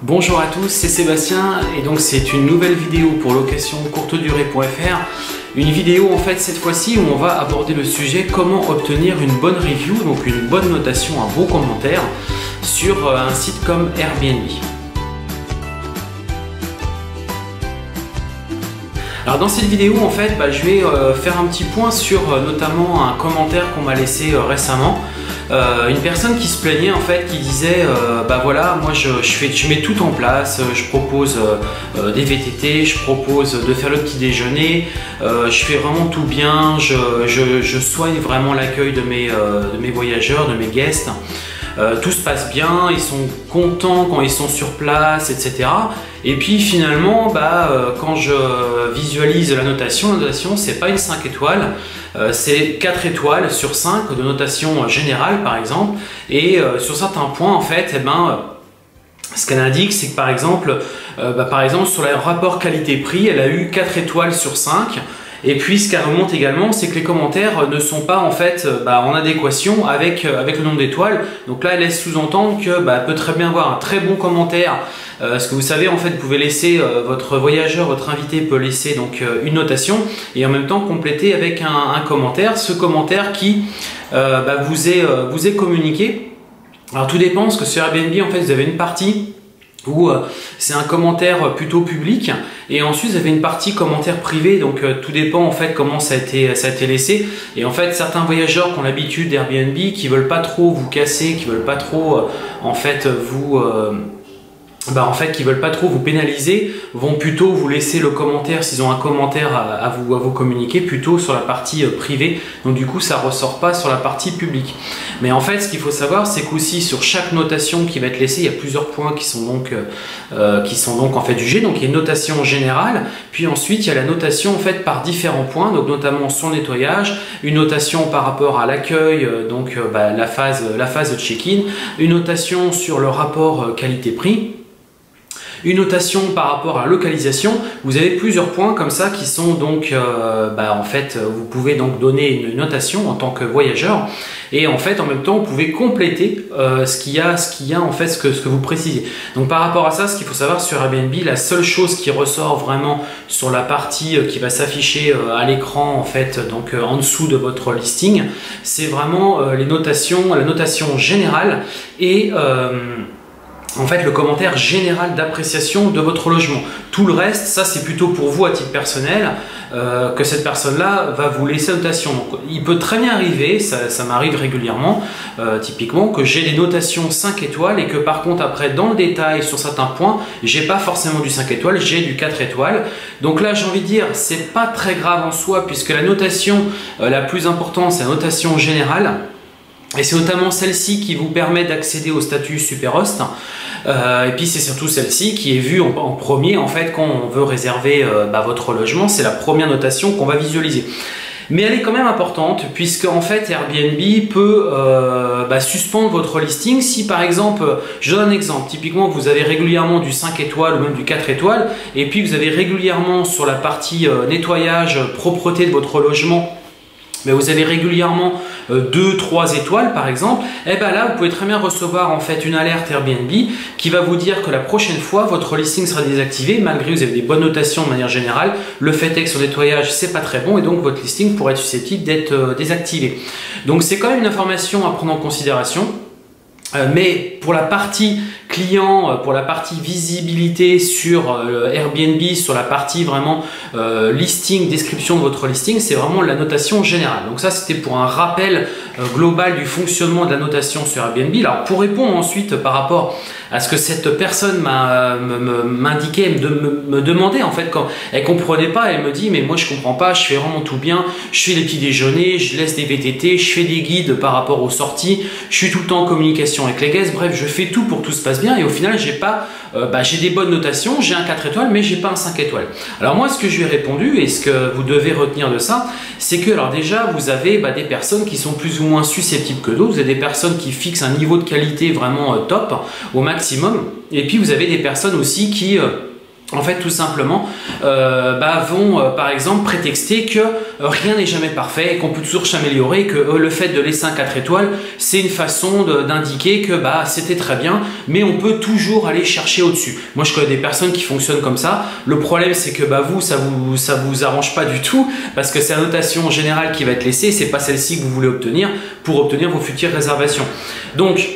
Bonjour à tous, c'est Sébastien et donc c'est une nouvelle vidéo pour location-courte-durée.fr. Une vidéo en fait cette fois-ci où on va aborder le sujet comment obtenir une bonne review, donc une bonne notation, un bon commentaire sur un site comme Airbnb. Alors dans cette vidéo en fait je vais faire un petit point sur notamment un commentaire qu'on m'a laissé récemment. Une personne qui se plaignait en fait, qui disait voilà, moi je mets tout en place, je propose des VTT, je propose de faire le petit déjeuner, je fais vraiment tout bien, je soigne vraiment l'accueil de mes voyageurs, de mes guests. Tout se passe bien, ils sont contents quand ils sont sur place, etc. Et puis finalement, quand je visualise la notation c'est pas une 5 étoiles, c'est 4 étoiles sur 5 de notation générale par exemple. Et sur certains points en fait, ce qu'elle indique, c'est que par exemple sur le rapport qualité-prix, elle a eu 4 étoiles sur 5. Et puis ce qu'elle remonte également, c'est que les commentaires ne sont pas en fait en adéquation avec le nombre d'étoiles. Donc là, elle laisse sous-entendre que peut très bien avoir un très bon commentaire. Ce que vous savez, en fait, vous pouvez laisser votre voyageur, votre invité peut laisser donc une notation et en même temps compléter avec un commentaire. Ce commentaire qui vous est communiqué. Alors tout dépend, parce que sur Airbnb, en fait, vous avez une partie où c'est un commentaire plutôt public et ensuite vous avez une partie commentaire privé, donc tout dépend en fait comment ça a été laissé. Et en fait certains voyageurs qui ont l'habitude d'Airbnb, qui veulent pas trop vous casser, qui veulent pas trop qui veulent pas trop vous pénaliser, vont plutôt vous laisser le commentaire, s'ils ont un commentaire à vous communiquer, plutôt sur la partie privée. Donc du coup ça ressort pas sur la partie publique. Mais en fait ce qu'il faut savoir, c'est qu'aussi sur chaque notation qui va être laissée, il y a plusieurs points qui sont donc en fait jugés. Donc il y a une notation générale, puis ensuite il y a la notation en fait par différents points, donc notamment son nettoyage, une notation par rapport à l'accueil, la phase de check-in, une notation sur le rapport qualité-prix, une notation par rapport à la localisation. Vous avez plusieurs points comme ça qui sont donc en fait vous pouvez donc donner une notation en tant que voyageur et en fait en même temps vous pouvez compléter ce qu'il y a en fait ce que vous précisez. Donc par rapport à ça, ce qu'il faut savoir sur Airbnb, la seule chose qui ressort vraiment sur la partie qui va s'afficher à l'écran en fait donc en dessous de votre listing, c'est vraiment la notation générale et en fait le commentaire général d'appréciation de votre logement. Tout le reste, ça c'est plutôt pour vous à titre personnel que cette personne-là va vous laisser notation. Donc, il peut très bien arriver, ça m'arrive régulièrement, typiquement, que j'ai des notations 5 étoiles et que par contre après dans le détail sur certains points, j'ai pas forcément du 5 étoiles, j'ai du 4 étoiles. Donc là j'ai envie de dire, c'est pas très grave en soi puisque la notation la plus importante c'est la notation générale. Et c'est notamment celle-ci qui vous permet d'accéder au statut Superhost. Et puis c'est surtout celle-ci qui est vue en premier en fait quand on veut réserver votre logement. C'est la première notation qu'on va visualiser. Mais elle est quand même importante puisque en fait Airbnb peut suspendre votre listing si par exemple, je donne un exemple, typiquement vous avez régulièrement du 5 étoiles ou même du 4 étoiles et puis vous avez régulièrement sur la partie nettoyage, propreté de votre logement, mais vous avez régulièrement 2-3 étoiles par exemple, et là vous pouvez très bien recevoir en fait une alerte Airbnb qui va vous dire que la prochaine fois votre listing sera désactivé malgré que vous avez des bonnes notations de manière générale. Le fait est que sur le nettoyage c'est pas très bon et donc votre listing pourrait être susceptible d'être désactivé. Donc c'est quand même une information à prendre en considération. Mais pour la partie client, pour la partie visibilité sur Airbnb, sur la partie vraiment listing, description de votre listing, c'est vraiment la notation générale. Donc ça c'était pour un rappel global du fonctionnement de la notation sur Airbnb. Alors pour répondre ensuite par rapport à ce que cette personne m'indiquait, me demandait en fait quand elle comprenait pas, elle me dit mais moi je comprends pas, je fais vraiment tout bien, je fais les petits déjeuners, je laisse des VTT, je fais des guides par rapport aux sorties, je suis tout le temps en communication avec les guests, bref je fais tout pour que tout se passe bien et au final j'ai pas j'ai des bonnes notations, j'ai un 4 étoiles mais j'ai pas un 5 étoiles. Alors moi ce que je lui ai répondu et ce que vous devez retenir de ça, c'est que alors déjà vous avez des personnes qui sont plus ou moins susceptibles que d'autres, vous avez des personnes qui fixent un niveau de qualité vraiment top au maximum et puis vous avez des personnes aussi qui en fait, tout simplement, vont par exemple prétexter que rien n'est jamais parfait et qu'on peut toujours s'améliorer, que le fait de laisser un 4 étoiles, c'est une façon d'indiquer que c'était très bien, mais on peut toujours aller chercher au-dessus. Moi, je connais des personnes qui fonctionnent comme ça. Le problème, c'est que vous, ça vous arrange pas du tout, parce que c'est la notation générale qui va être laissée, c'est pas celle-ci que vous voulez obtenir pour obtenir vos futures réservations. Donc,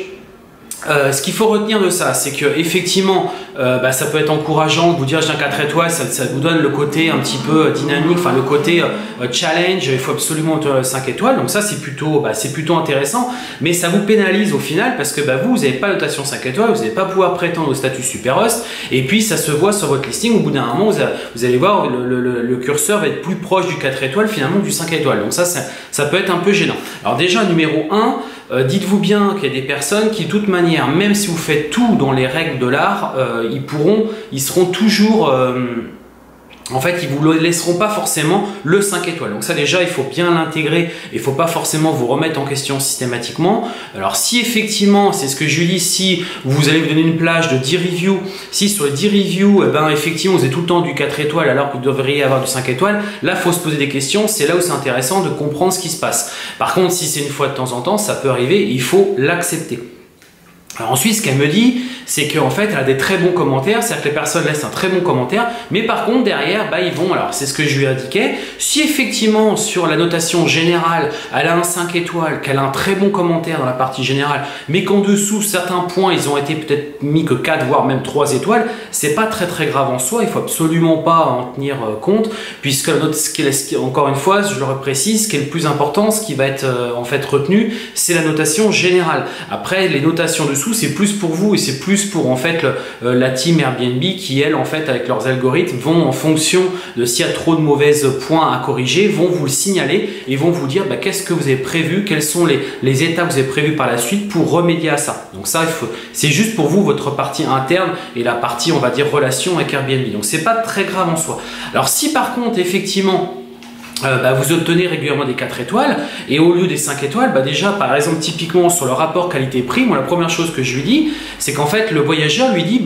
ce qu'il faut retenir de ça, c'est que effectivement, ça peut être encourageant de vous dire j'ai un 4 étoiles, ça vous donne le côté un petit peu dynamique, enfin le côté challenge, il faut absolument obtenir 5 étoiles, donc ça c'est plutôt intéressant, mais ça vous pénalise au final parce que vous n'avez pas notation 5 étoiles, vous n'allez pas pouvoir prétendre au statut super host, et puis ça se voit sur votre listing, au bout d'un moment vous allez voir le curseur va être plus proche du 4 étoiles finalement que du 5 étoiles, donc ça peut être un peu gênant. Alors déjà numéro 1, dites-vous bien qu'il y a des personnes qui de toute manière, même si vous faites tout dans les règles de l'art, ils seront toujours en fait, ils vous laisseront pas forcément le 5 étoiles. Donc ça déjà, il faut bien l'intégrer. Il faut pas forcément vous remettre en question systématiquement. Alors si effectivement, c'est ce que je dis, si vous allez vous donner une plage de 10 reviews, si sur les 10 reviews, effectivement, vous avez tout le temps du 4 étoiles alors que vous devriez avoir du 5 étoiles, là, il faut se poser des questions. C'est là où c'est intéressant de comprendre ce qui se passe. Par contre, si c'est une fois de temps en temps, ça peut arriver, il faut l'accepter. Alors ensuite, ce qu'elle me dit, c'est qu'en fait, elle a des très bons commentaires, c'est-à-dire que les personnes laissent un très bon commentaire, mais par contre, derrière, ils vont, alors c'est ce que je lui indiquais, si effectivement, sur la notation générale, elle a un 5 étoiles, qu'elle a un très bon commentaire dans la partie générale, mais qu'en dessous, certains points, ils ont été peut-être mis que 4, voire même 3 étoiles, c'est pas très grave en soi, il faut absolument pas en tenir compte, puisque la note, encore une fois, je le reprécise, ce qui est le plus important, ce qui va être en fait retenu, c'est la notation générale. Après, les notations dessous, c'est plus pour vous et c'est plus pour en fait la team Airbnb qui, elle, en fait, avec leurs algorithmes, vont en fonction de s'il y a trop de mauvais points à corriger, vont vous le signaler et vont vous dire qu'est-ce que vous avez prévu, quelles sont les étapes que vous avez prévues par la suite pour remédier à ça. Donc ça, c'est juste pour vous, votre partie interne et la partie, on va dire, relation avec Airbnb. Donc c'est pas très grave en soi. Alors si par contre, effectivement, vous obtenez régulièrement des 4 étoiles et au lieu des 5 étoiles, déjà par exemple typiquement sur le rapport qualité-prix, moi la première chose que je lui dis, c'est qu'en fait le voyageur lui dit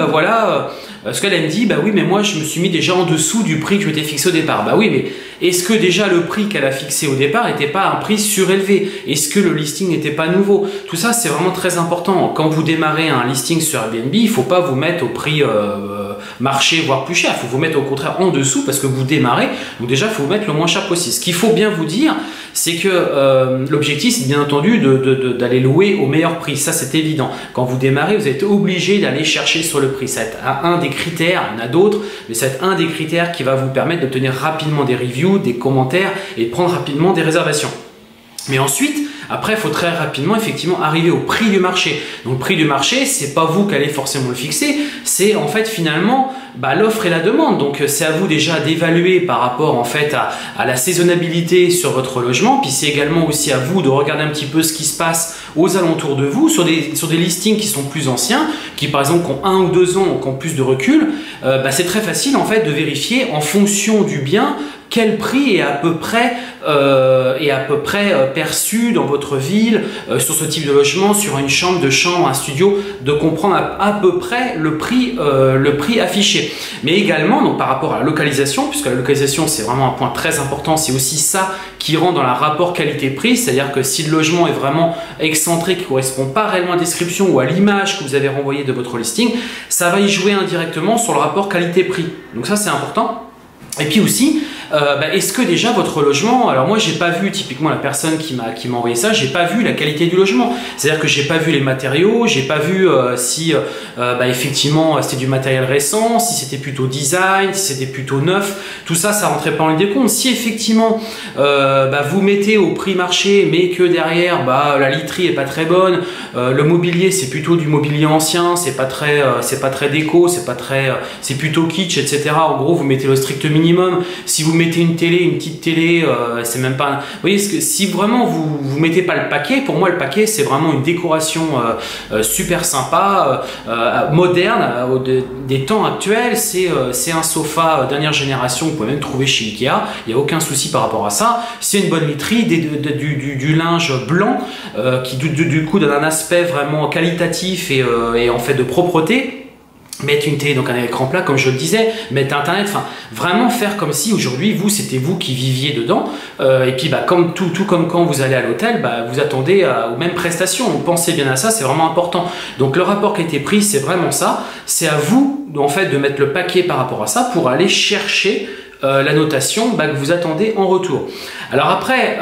ce qu'elle me dit, oui mais moi je me suis mis déjà en dessous du prix que je m'étais fixé au départ. Oui mais est-ce que déjà le prix qu'elle a fixé au départ n'était pas un prix surélevé? Est-ce que le listing n'était pas nouveau? Tout ça c'est vraiment très important. Quand vous démarrez un listing sur Airbnb, il ne faut pas vous mettre au prix marché voire plus cher, il faut vous mettre au contraire en dessous parce que vous démarrez, donc déjà il faut vous mettre le moins cher possible. Ce qu'il faut bien vous dire, c'est que l'objectif c'est bien entendu d'aller louer au meilleur prix, ça c'est évident. Quand vous démarrez, vous êtes obligé d'aller chercher sur le prix, ça va être un des critères, il y en a d'autres, mais ça va être un des critères qui va vous permettre d'obtenir rapidement des reviews, des commentaires et de prendre rapidement des réservations. Mais ensuite, après, il faut très rapidement effectivement arriver au prix du marché. Donc, le prix du marché, c'est pas vous qui allez forcément le fixer, c'est en fait finalement l'offre et la demande. Donc, c'est à vous déjà d'évaluer par rapport en fait à la saisonnabilité sur votre logement. Puis, c'est également aussi à vous de regarder un petit peu ce qui se passe aux alentours de vous sur des listings qui sont plus anciens, qui par exemple ont 1 ou 2 ans, qui ont plus de recul. C'est très facile en fait de vérifier en fonction du bien quel prix est à peu près perçu dans votre ville sur ce type de logement, sur une chambre, un studio, de comprendre à peu près le prix affiché. Mais également donc par rapport à la localisation, puisque la localisation c'est vraiment un point très important, c'est aussi ça qui rentre dans la rapport qualité-prix, c'est-à-dire que si le logement est vraiment excentré, qui ne correspond pas réellement à la description ou à l'image que vous avez renvoyée de votre listing, ça va y jouer indirectement sur le rapport qualité-prix. Donc ça c'est important. Et puis aussi, est-ce que déjà votre logement, alors moi j'ai pas vu typiquement la personne qui m'a envoyé ça, j'ai pas vu la qualité du logement, c'est-à-dire que j'ai pas vu les matériaux, j'ai pas vu si effectivement c'était du matériel récent, si c'était plutôt design, si c'était plutôt neuf, tout ça ça rentrait pas en ligne de compte. Si effectivement vous mettez au prix marché mais que derrière la literie est pas très bonne, le mobilier c'est plutôt du mobilier ancien, c'est pas très déco, c'est plutôt kitsch, etc. En gros vous mettez le strict minimum. Si vous mettez une petite télé, c'est même pas. Vous voyez, si vraiment vous mettez pas le paquet, pour moi le paquet c'est vraiment une décoration super sympa, moderne, des temps actuels. C'est un sofa dernière génération, vous pouvez même trouver chez Ikea, il n'y a aucun souci par rapport à ça. C'est une bonne literie, du linge blanc qui du coup donne un aspect vraiment qualitatif et en fait de propreté. mettre une télé, donc un écran plat comme je le disais, mettre internet, enfin vraiment faire comme si aujourd'hui c'était vous qui viviez dedans, et puis comme tout comme quand vous allez à l'hôtel, vous attendez aux mêmes prestations, donc pensez bien à ça, c'est vraiment important. Donc le rapport qui a été pris, c'est vraiment ça, c'est à vous en fait de mettre le paquet par rapport à ça pour aller chercher la notation que vous attendez en retour. Alors après,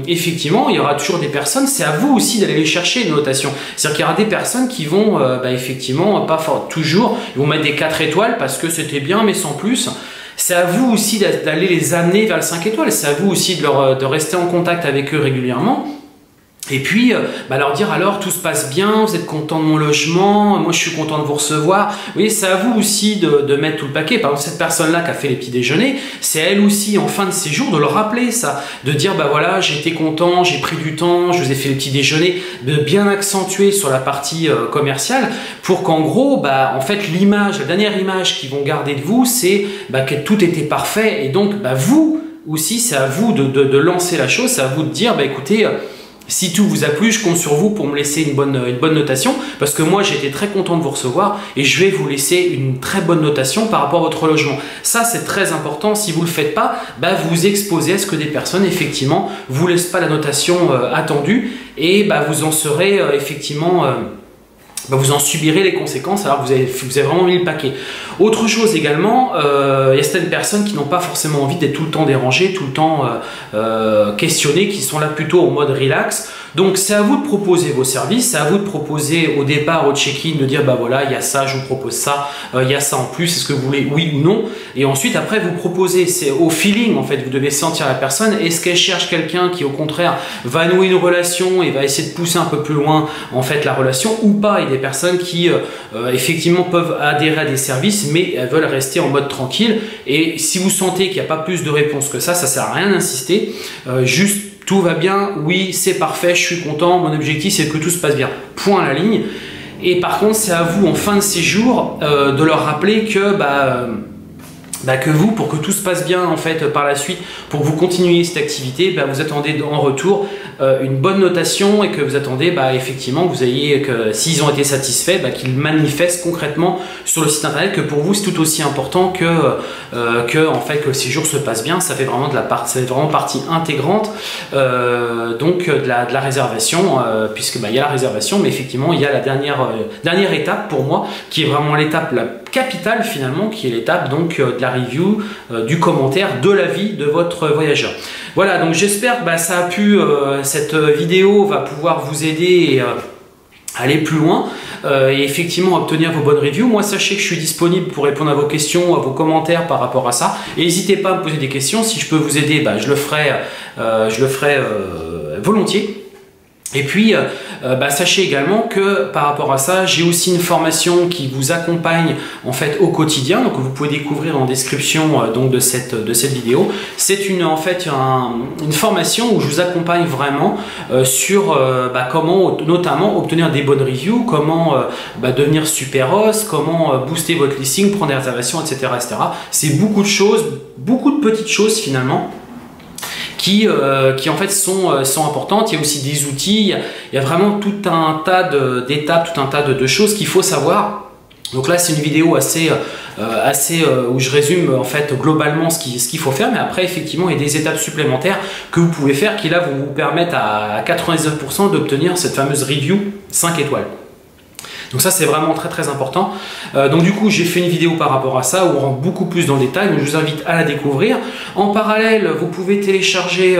effectivement, il y aura toujours des personnes, c'est à vous aussi d'aller les chercher, les notations. C'est-à-dire qu'il y aura des personnes qui vont, effectivement, pas toujours, ils vont mettre des 4 étoiles parce que c'était bien, mais sans plus. C'est à vous aussi d'aller les amener vers le 5 étoiles, c'est à vous aussi de rester en contact avec eux régulièrement. Et puis, leur dire alors tout se passe bien, vous êtes content de mon logement, moi je suis content de vous recevoir. Vous voyez, c'est à vous aussi de mettre tout le paquet. Par exemple, cette personne-là qui a fait les petits déjeuners, c'est à elle aussi en fin de séjour de le rappeler ça, de dire voilà, j'ai été content, j'ai pris du temps, je vous ai fait les petits déjeuners, de bien accentuer sur la partie commerciale pour qu'en gros, en fait, l'image, la dernière image qu'ils vont garder de vous, c'est que tout était parfait et donc vous aussi, c'est à vous de lancer la chose, c'est à vous de dire écoutez, si tout vous a plu, je compte sur vous pour me laisser une bonne notation parce que moi j'ai été très content de vous recevoir et je vais vous laisser une très bonne notation par rapport à votre logement. Ça c'est très important, si vous ne le faites pas, vous vous exposez à ce que des personnes effectivement vous laissent pas la notation attendue et vous en serez effectivement... vous en subirez les conséquences alors que vous avez vraiment mis le paquet. Autre chose également, il y a certaines personnes qui n'ont pas forcément envie d'être tout le temps dérangées, tout le temps questionnées, qui sont là plutôt en mode relax. Donc c'est à vous de proposer vos services, c'est à vous de proposer au départ, au check-in, de dire voilà, il y a ça, je vous propose ça, il y a ça en plus, est-ce que vous voulez oui ou non? Et ensuite après vous proposez, c'est au feeling en fait, vous devez sentir la personne, est-ce qu'elle cherche quelqu'un qui au contraire va nouer une relation et va essayer de pousser un peu plus loin en fait la relation ou pas? Il y a des personnes qui effectivement peuvent adhérer à des services mais elles veulent rester en mode tranquille et si vous sentez qu'il n'y a pas plus de réponse que ça sert à rien d'insister, juste tout va bien, oui, c'est parfait, je suis content, mon objectif c'est que tout se passe bien. Point à la ligne. Et par contre, c'est à vous en fin de séjour de leur rappeler que que vous, pour que tout se passe bien en fait par la suite, pour que vous continuiez cette activité, vous attendez en retour une bonne notation et que vous attendez effectivement que vous ayez, que s'ils ont été satisfaits, qu'ils manifestent concrètement sur le site internet que pour vous c'est tout aussi important que en fait que le séjour se passe bien. Ça fait vraiment partie intégrante de la réservation puisque il y a la réservation, mais effectivement il y a la dernière étape pour moi qui est vraiment l'étape la capitale finalement, qui est l'étape donc de la review, du commentaire, de l'avis de votre voyageur. Voilà, donc j'espère que ça a pu, cette vidéo va pouvoir vous aider et aller plus loin et effectivement obtenir vos bonnes reviews. Moi, sachez que je suis disponible pour répondre à vos questions, à vos commentaires par rapport à ça. Et n'hésitez pas à me poser des questions. Si je peux vous aider, je le ferai volontiers. Et puis, sachez également que par rapport à ça, j'ai aussi une formation qui vous accompagne en fait au quotidien, donc vous pouvez découvrir en description donc de cette vidéo. C'est une formation où je vous accompagne vraiment sur comment notamment obtenir des bonnes reviews, comment devenir super host, comment booster votre listing, prendre des réservations, etc., etc. C'est beaucoup de choses, beaucoup de petites choses finalement. Qui en fait sont importantes. Il y a aussi des outils, il y a vraiment tout un tas d'étapes, tout un tas de choses qu'il faut savoir. Donc là c'est une vidéo assez où je résume en fait globalement ce qu'il faut faire, mais après effectivement il y a des étapes supplémentaires que vous pouvez faire qui là vont vous permettre à 99% d'obtenir cette fameuse review 5 étoiles. Donc ça c'est vraiment très très important. Donc du coup j'ai fait une vidéo par rapport à ça où on rentre beaucoup plus dans le détail, donc je vous invite à la découvrir. En parallèle vous pouvez télécharger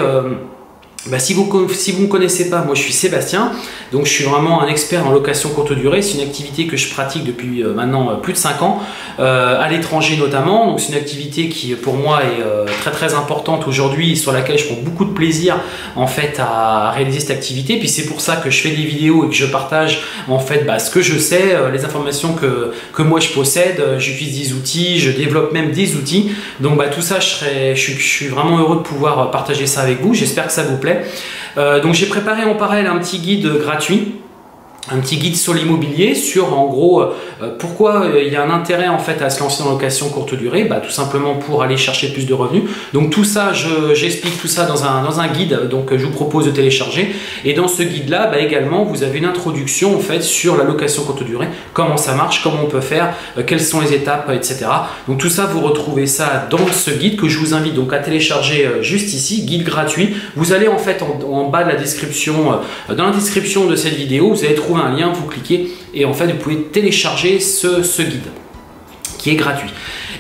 si vous ne me connaissez pas, moi je suis Sébastien, donc je suis vraiment un expert en location courte durée. C'est une activité que je pratique depuis maintenant plus de 5 ans, à l'étranger notamment. Donc c'est une activité qui pour moi est très très importante aujourd'hui, sur laquelle je prends beaucoup de plaisir en fait à réaliser cette activité. Puis c'est pour ça que je fais des vidéos et que je partage en fait ce que je sais, les informations que moi je possède. J'utilise des outils, je développe même des outils. Donc tout ça, je suis vraiment heureux de pouvoir partager ça avec vous. J'espère que ça vous plaît. Donc j'ai préparé en parallèle un petit guide gratuit un petit guide sur l'immobilier, sur en gros pourquoi il y a un intérêt en fait à se lancer dans la location courte durée, tout simplement pour aller chercher plus de revenus. Donc tout ça, j'explique tout ça dans un guide, donc je vous propose de télécharger. Et dans ce guide là, également vous avez une introduction en fait sur la location courte durée, comment ça marche, comment on peut faire, quelles sont les étapes, etc. Donc tout ça, vous retrouvez ça dans ce guide que je vous invite donc à télécharger juste ici, guide gratuit. Vous allez en fait en bas de la description, dans la description de cette vidéo, vous allez trouver un lien, vous cliquez et en fait vous pouvez télécharger ce guide qui est gratuit.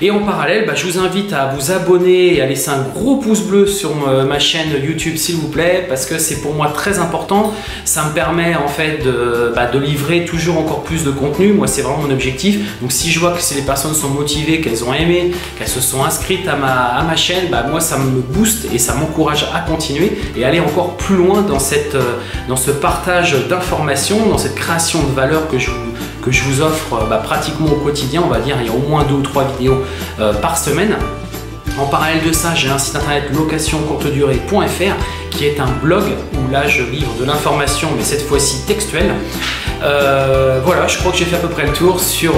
Et en parallèle, je vous invite à vous abonner et à laisser un gros pouce bleu sur ma chaîne YouTube s'il vous plaît, parce que c'est pour moi très important. Ça me permet en fait de livrer toujours encore plus de contenu. Moi, c'est vraiment mon objectif. Donc si je vois que si les personnes sont motivées, qu'elles ont aimé, qu'elles se sont inscrites à ma chaîne, moi ça me booste et ça m'encourage à continuer et aller encore plus loin dans ce partage d'informations, dans cette création de valeur que je vous offre pratiquement au quotidien. On va dire il y a au moins 2 ou 3 vidéos par semaine. En parallèle de ça, j'ai un site internet locationcourtedurée.fr qui est un blog où là je livre de l'information, mais cette fois-ci textuelle. Voilà, je crois que j'ai fait à peu près le tour sur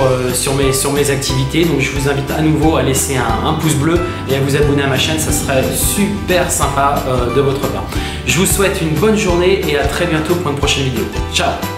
mes activités. Donc je vous invite à nouveau à laisser un pouce bleu et à vous abonner à ma chaîne, ça serait super sympa de votre part. Je vous souhaite une bonne journée et à très bientôt pour une prochaine vidéo. Ciao!